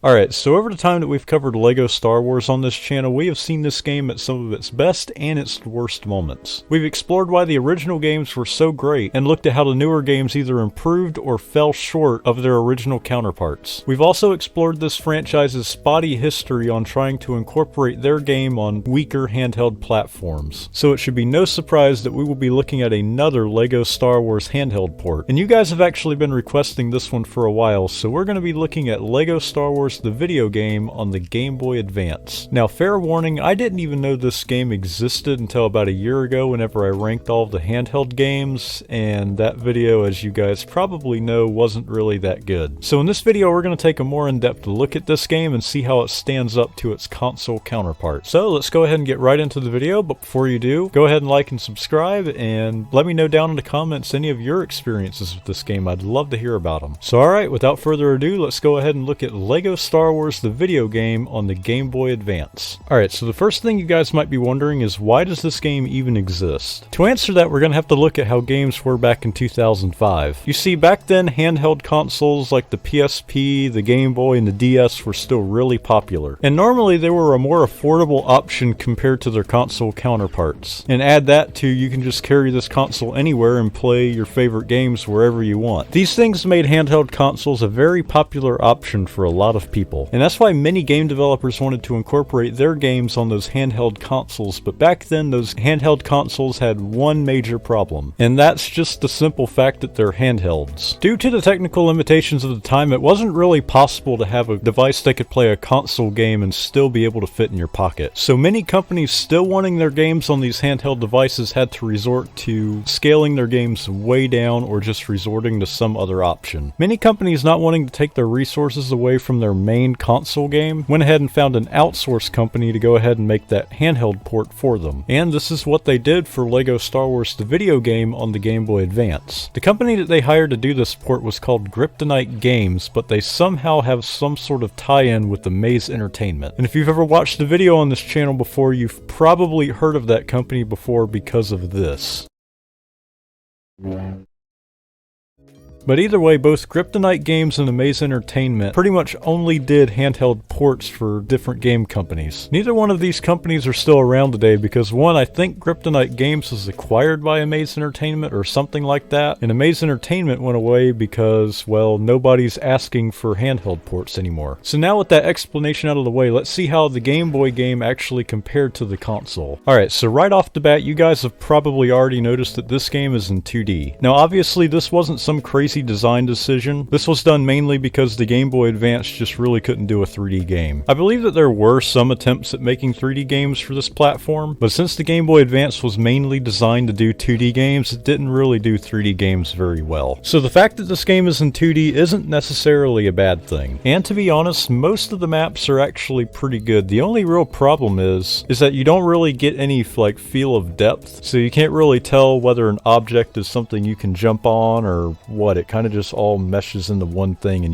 Alright, so over the time that we've covered Lego Star Wars on this channel, we have seen this game at some of its best and its worst moments. We've explored why the original games were so great, and looked at how the newer games either improved or fell short of their original counterparts. We've also explored this franchise's spotty history on trying to incorporate their game on weaker handheld platforms. So it should be no surprise that we will be looking at another Lego Star Wars handheld port. And you guys have actually been requesting this one for a while, so we're going to be looking at Lego Star Wars the video game on the Game Boy Advance. Now, fair warning, I didn't even know this game existed until about a year ago whenever I ranked all of the handheld games, and that video, as you guys probably know, wasn't really that good. So in this video, we're going to take a more in-depth look at this game and see how it stands up to its console counterpart. So let's go ahead and get right into the video, but before you do, go ahead and like and subscribe, and let me know down in the comments any of your experiences with this game. I'd love to hear about them. So alright, without further ado, let's go ahead and look at Lego Star Wars the video game on the Game Boy Advance. Alright, so the first thing you guys might be wondering is, why does this game even exist? To answer that, we're going to have to look at how games were back in 2005. You see, back then handheld consoles like the PSP, the Game Boy, and the DS were still really popular. And normally they were a more affordable option compared to their console counterparts. And add that to, you can just carry this console anywhere and play your favorite games wherever you want. These things made handheld consoles a very popular option for a lot of people. And that's why many game developers wanted to incorporate their games on those handheld consoles, but back then those handheld consoles had one major problem, and that's just the simple fact that they're handhelds. Due to the technical limitations of the time, it wasn't really possible to have a device that could play a console game and still be able to fit in your pocket. So many companies still wanting their games on these handheld devices had to resort to scaling their games way down or just resorting to some other option. Many companies, not wanting to take their resources away from their main console game, went ahead and found an outsource company to go ahead and make that handheld port for them. And this is what they did for Lego Star Wars the video game on the Game Boy Advance. The company that they hired to do this port was called Kryptonite Games, but they somehow have some sort of tie-in with the Maze Entertainment. And if you've ever watched the video on this channel before, you've probably heard of that company before because of this. But either way, both Kryptonite Games and the Maze Entertainment pretty much only did handheld ports for different game companies. Neither one of these companies are still around today because, one, I think Kryptonite Games was acquired by Maze Entertainment or something like that, and Maze Entertainment went away because, well, nobody's asking for handheld ports anymore. So now with that explanation out of the way, let's see how the Game Boy game actually compared to the console. Alright, so right off the bat, you guys have probably already noticed that this game is in 2D. Now obviously this wasn't some crazy design decision. This was done mainly because the Game Boy Advance just really couldn't do a 3D game. I believe that there were some attempts at making 3D games for this platform, but since the Game Boy Advance was mainly designed to do 2D games, it didn't really do 3D games very well. So the fact that this game is in 2D isn't necessarily a bad thing. And to be honest, most of the maps are actually pretty good. The only real problem is that you don't really get any feel of depth, so you can't really tell whether an object is something you can jump on or what. It kind of just all meshes into one thing, and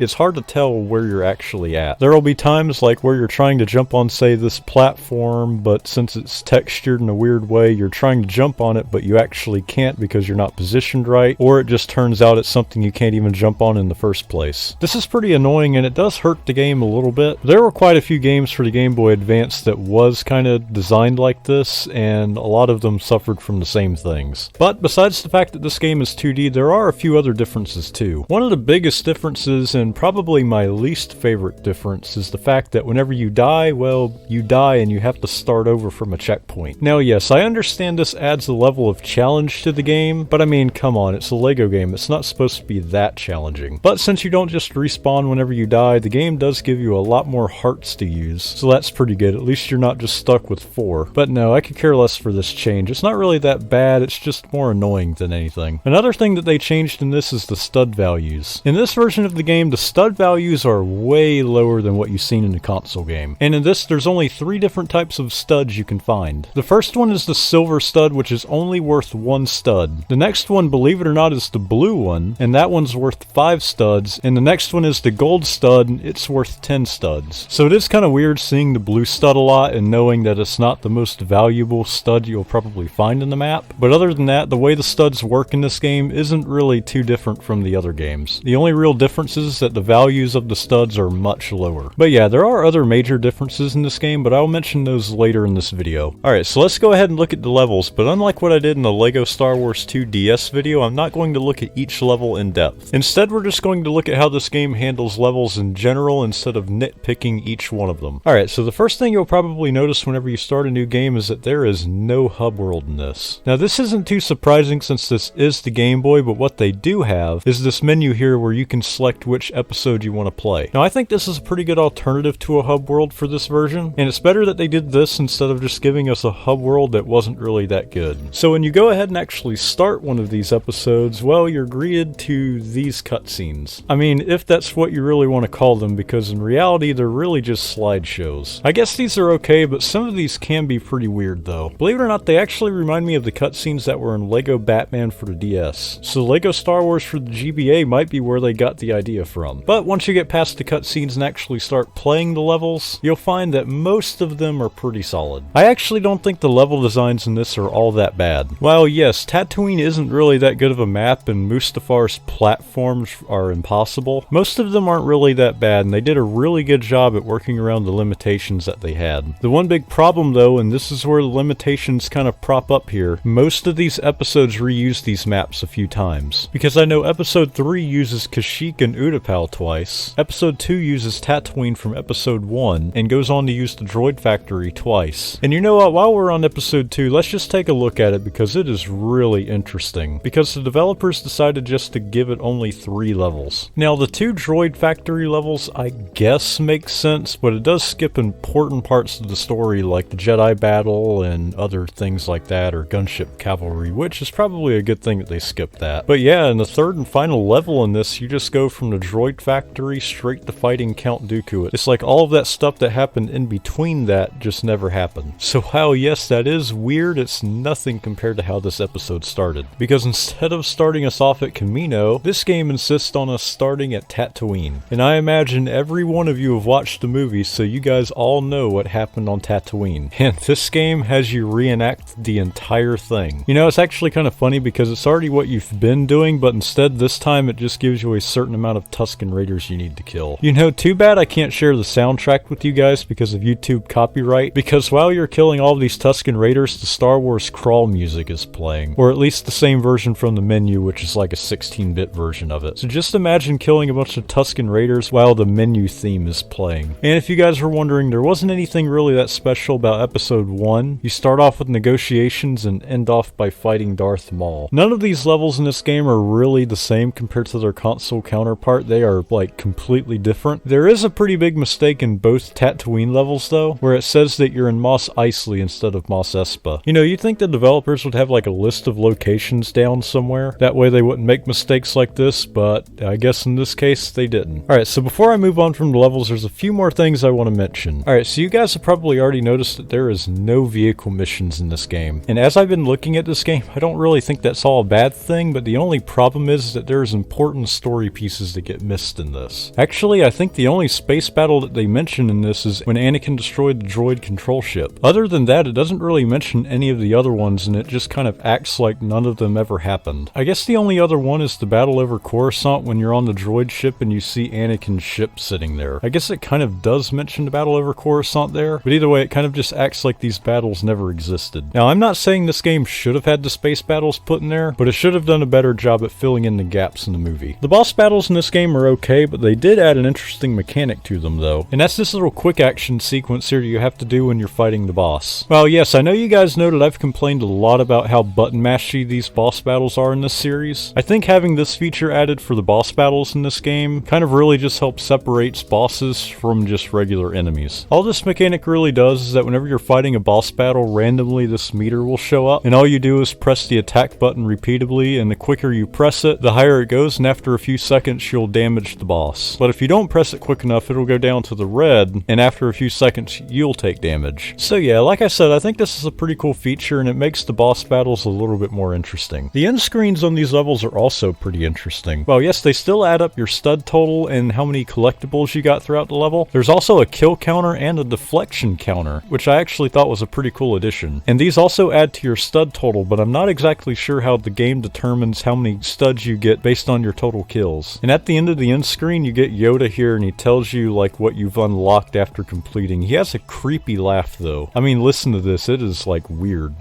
it's hard to tell where you're actually at. There will be times like where you're trying to jump on, say, this platform, but since it's textured in a weird way, you're trying to jump on it, but you actually can't because you're not positioned right, or it just turns out it's something you can't even jump on in the first place. This is pretty annoying, and it does hurt the game a little bit. There were quite a few games for the Game Boy Advance that was kind of designed like this, and a lot of them suffered from the same things. But besides the fact that this game is 2D, there are a few other differences too. One of the biggest differences, and probably my least favorite difference, is the fact that whenever you die, well, you die and you have to start over from a checkpoint. Now yes, I understand this adds a level of challenge to the game, but I mean, come on, it's a Lego game, it's not supposed to be that challenging. But since you don't just respawn whenever you die, the game does give you a lot more hearts to use, so that's pretty good. At least you're not just stuck with 4. But no, I could care less for this change. It's not really that bad, it's just more annoying than anything. Another thing that they changed in this is the stud values. In this version of the game, the stud values are way lower than what you've seen in the console game. And in this, there's only 3 different types of studs you can find. The first one is the silver stud, which is only worth 1 stud. The next one, believe it or not, is the blue one, and that one's worth 5 studs. And the next one is the gold stud, and it's worth 10 studs. So it is kind of weird seeing the blue stud a lot and knowing that it's not the most valuable stud you'll probably find in the map. But other than that, the way the studs work in this game isn't really too different from the other games. The only real difference is that the values of the studs are much lower. But yeah, there are other major differences in this game, but I'll mention those later in this video. Alright, so let's go ahead and look at the levels, but unlike what I did in the Lego Star Wars 2 DS video, I'm not going to look at each level in depth. Instead, we're just going to look at how this game handles levels in general instead of nitpicking each one of them. Alright, so the first thing you'll probably notice whenever you start a new game is that there is no hub world in this. Now this isn't too surprising since this is the Game Boy, but what they do have is this menu here where you can select which episode you want to play. Now I think this is a pretty good alternative to a hub world for this version, and it's better that they did this instead of just giving us a hub world that wasn't really that good. So when you go ahead and actually start one of these episodes, well, you're greeted to these cutscenes. I mean, if that's what you really want to call them, because in reality they're really just slideshows. I guess these are okay, but some of these can be pretty weird though. Believe it or not, they actually remind me of the cutscenes that were in Lego Batman for the DS. So Lego Star Wars for the GBA might be where they got the idea from. But once you get past the cutscenes and actually start playing the levels, you'll find that most of them are pretty solid. I actually don't think the level designs in this are all that bad. While yes, Tatooine isn't really that good of a map and Mustafar's platforms are impossible, most of them aren't really that bad, and they did a really good job at working around the limitations that they had. The one big problem though, and this is where the limitations kind of prop up here, most of these episodes reuse these maps a few times. Because I know episode 3 uses Kashyyyk and Utapau twice, episode 2 uses Tatooine from episode 1, and goes on to use the droid factory twice. And you know what, while we're on episode 2, let's just take a look at it because it is really interesting. Because the developers decided just to give it only 3 levels. Now the 2 droid factory levels I guess make sense, but it does skip important parts of the story like the Jedi battle and other things like that, or gunship cavalry, which is probably a good thing that they skipped that. But yeah, in the 3rd and final level in this, you just go from the droid factory straight to fighting Count Dooku. It's like all of that stuff that happened in between that just never happened. So while yes, that is weird, it's nothing compared to how this episode started. Because instead of starting us off at Kamino, this game insists on us starting at Tatooine. And I imagine every one of you have watched the movie, so you guys all know what happened on Tatooine. And this game has you reenact the entire thing. You know, it's actually kind of funny because it's already what you've been doing, but instead this time it just gives you a certain amount of Tusken Raiders you need to kill. You know, too bad I can't share the soundtrack with you guys because of YouTube copyright, because while you're killing all these Tusken Raiders, the Star Wars crawl music is playing. Or at least the same version from the menu, which is like a 16-bit version of it. So just imagine killing a bunch of Tusken Raiders while the menu theme is playing. And if you guys were wondering, there wasn't anything really that special about episode 1. You start off with negotiations and end off by fighting Darth Maul. None of these levels in this game are really the same compared to their console counterpart. They are like completely different. There is a pretty big mistake in both Tatooine levels though, where it says that you're in Mos Eisley instead of Mos Espa. You know, you'd think the developers would have like a list of locations down somewhere. That way they wouldn't make mistakes like this, but I guess in this case they didn't. Alright, so before I move on from the levels, there's a few more things I want to mention. Alright, so you guys have probably already noticed that there is no vehicle missions in this game. And as I've been looking at this game, I don't really think that's all a bad thing, but the only problem is that there's important story pieces that get missed in this. Actually, I think the only space battle that they mention in this is when Anakin destroyed the droid control ship. Other than that, it doesn't really mention any of the other ones, and it just kind of acts like none of them ever happened. I guess the only other one is the battle over Coruscant when you're on the droid ship and you see Anakin's ship sitting there. I guess it kind of does mention the battle over Coruscant there, but either way, it kind of just acts like these battles never existed. Now, I'm not saying this game should have had the space battles put in there, but it should have done a better job at filling in the gaps in the movie. The boss battles in this game are okay, but they did add an interesting mechanic to them though, and that's this little quick action sequence here you have to do when you're fighting the boss. Well, yes, I know you guys know that I've complained a lot about how button mashy these boss battles are in this series. I think having this feature added for the boss battles in this game kind of really just helps separates bosses from just regular enemies. All this mechanic really does is that whenever you're fighting a boss battle, randomly this meter will show up, and all you do is press the attack button repeatedly, and the quicker you press it, the higher it goes, and after a few seconds you'll damage the boss. But if you don't press it quick enough, it'll go down to the red, and after a few seconds you'll take damage. So yeah, like I said, I think this is a pretty cool feature, and it makes the boss battles a little bit more interesting. The end screens on these levels are also pretty interesting. Well, yes, they still add up your stud total and how many collectibles you got throughout the level. There's also a kill counter and a deflection counter, which I actually thought was a pretty cool addition. And these also add to your stud total, but I'm not exactly sure how the game determines how many many studs you get based on your total kills. And at the end of the end screen, you get Yoda here and he tells you like what you've unlocked after completing. He has a creepy laugh though. I mean, listen to this, it is like weird.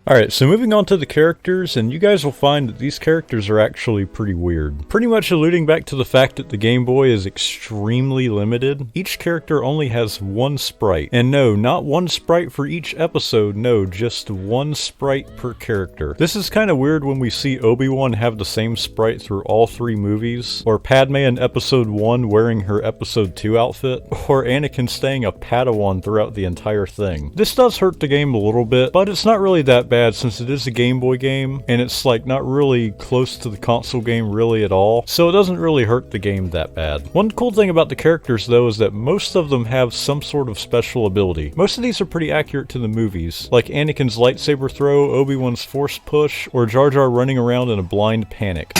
Alright, so moving on to the characters, and you guys will find that these characters are actually pretty weird. Pretty much alluding back to the fact that the Game Boy is extremely limited. Each character only has one sprite. And no, not one sprite for each episode, no, just one sprite per character. This is kind of weird when we see Obi-Wan have the same sprite through all 3 movies, or Padme in Episode 1 wearing her Episode 2 outfit, or Anakin staying a Padawan throughout the entire thing. This does hurt the game a little bit, but it's not really that bad since it is a Game Boy game, and it's like not really close to the console game really at all, so it doesn't really hurt the game that bad. One cool thing about the characters though is that most of them have some sort of special ability. Most of these are pretty accurate to the movies, like Anakin's lightsaber throw, Obi-Wan's force push, or Jar Jar running around in a blind panic.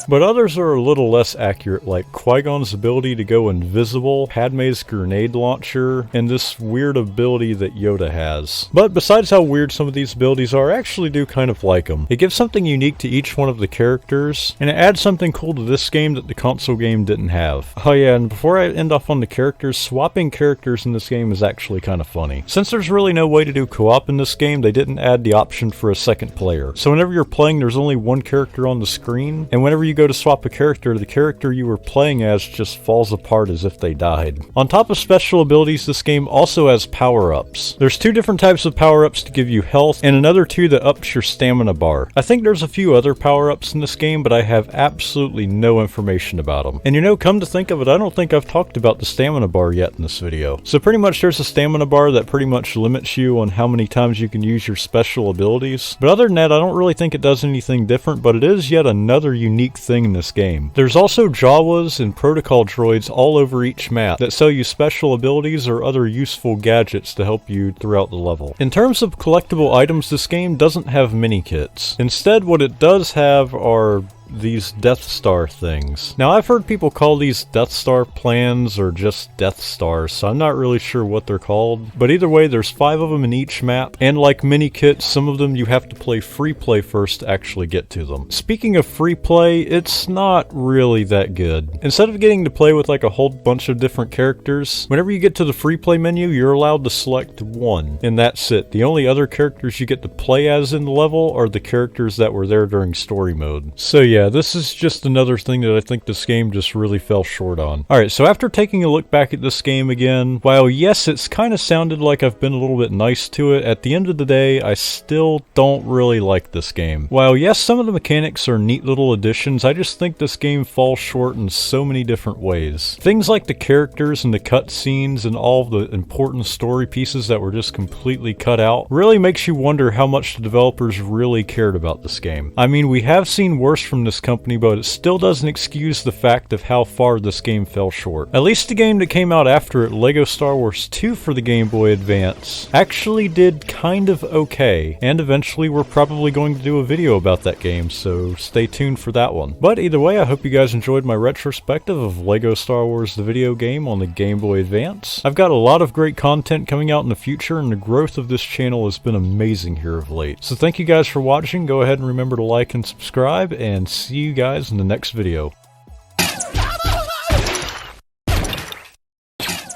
But others are a little less accurate, like Qui-Gon's ability to go invisible, Padme's grenade launcher, and this weird ability that Yoda has. But besides how weird some of these abilities are, I actually do kind of like them. It gives something unique to each one of the characters, and it adds something cool to this game that the console game didn't have. Oh yeah, and before I end off on the characters, swapping characters in this game is actually kind of funny. Since there's really no way to do co-op in this game, they didn't add the option for a second player. So whenever you're playing, there's only one character on the screen, and whenever you go to swap a character, the character you were playing as just falls apart as if they died. On top of special abilities, this game also has power-ups. There's 2 different types of power-ups to give you health, and another 2 that ups your stamina bar. I think there's a few other power-ups in this game, but I have absolutely no information about them. And you know, come to think of it, I don't think I've talked about the stamina bar yet in this video. So pretty much there's a stamina bar that pretty much limits you on how many times you can use your special abilities. But other than that, I don't really think it does anything different, but it is yet another unique thing in this game. There's also Jawas and protocol droids all over each map that sell you special abilities or other useful gadgets to help you throughout the level. In terms of collectible items, this game doesn't have mini kits. Instead, what it does have are these Death Star things. Now, I've heard people call these Death Star plans or just Death Stars, so I'm not really sure what they're called. But either way, there's 5 of them in each map, and like mini kits, some of them you have to play free play first to actually get to them. Speaking of free play, it's not really that good. Instead of getting to play with like a whole bunch of different characters, whenever you get to the free play menu, you're allowed to select one, and that's it. The only other characters you get to play as in the level are the characters that were there during story mode. So yeah, this is just another thing that I think this game just really fell short on. Alright, so after taking a look back at this game again, while yes, it's kind of sounded like I've been a little bit nice to it, at the end of the day, I still don't really like this game. While yes, some of the mechanics are neat little additions, I just think this game falls short in so many different ways. Things like the characters and the cutscenes and all of the important story pieces that were just completely cut out really makes you wonder how much the developers really cared about this game. I mean, we have seen worse from this company, but it still doesn't excuse the fact of how far this game fell short. At least the game that came out after it, Lego Star Wars 2 for the Game Boy Advance, actually did kind of okay, and eventually we're probably going to do a video about that game, so stay tuned for that one. But either way, I hope you guys enjoyed my retrospective of Lego Star Wars the video game on the Game Boy Advance. I've got a lot of great content coming out in the future, and the growth of this channel has been amazing here of late. So thank you guys for watching. Go ahead and remember to like and subscribe, and see you guys in the next video.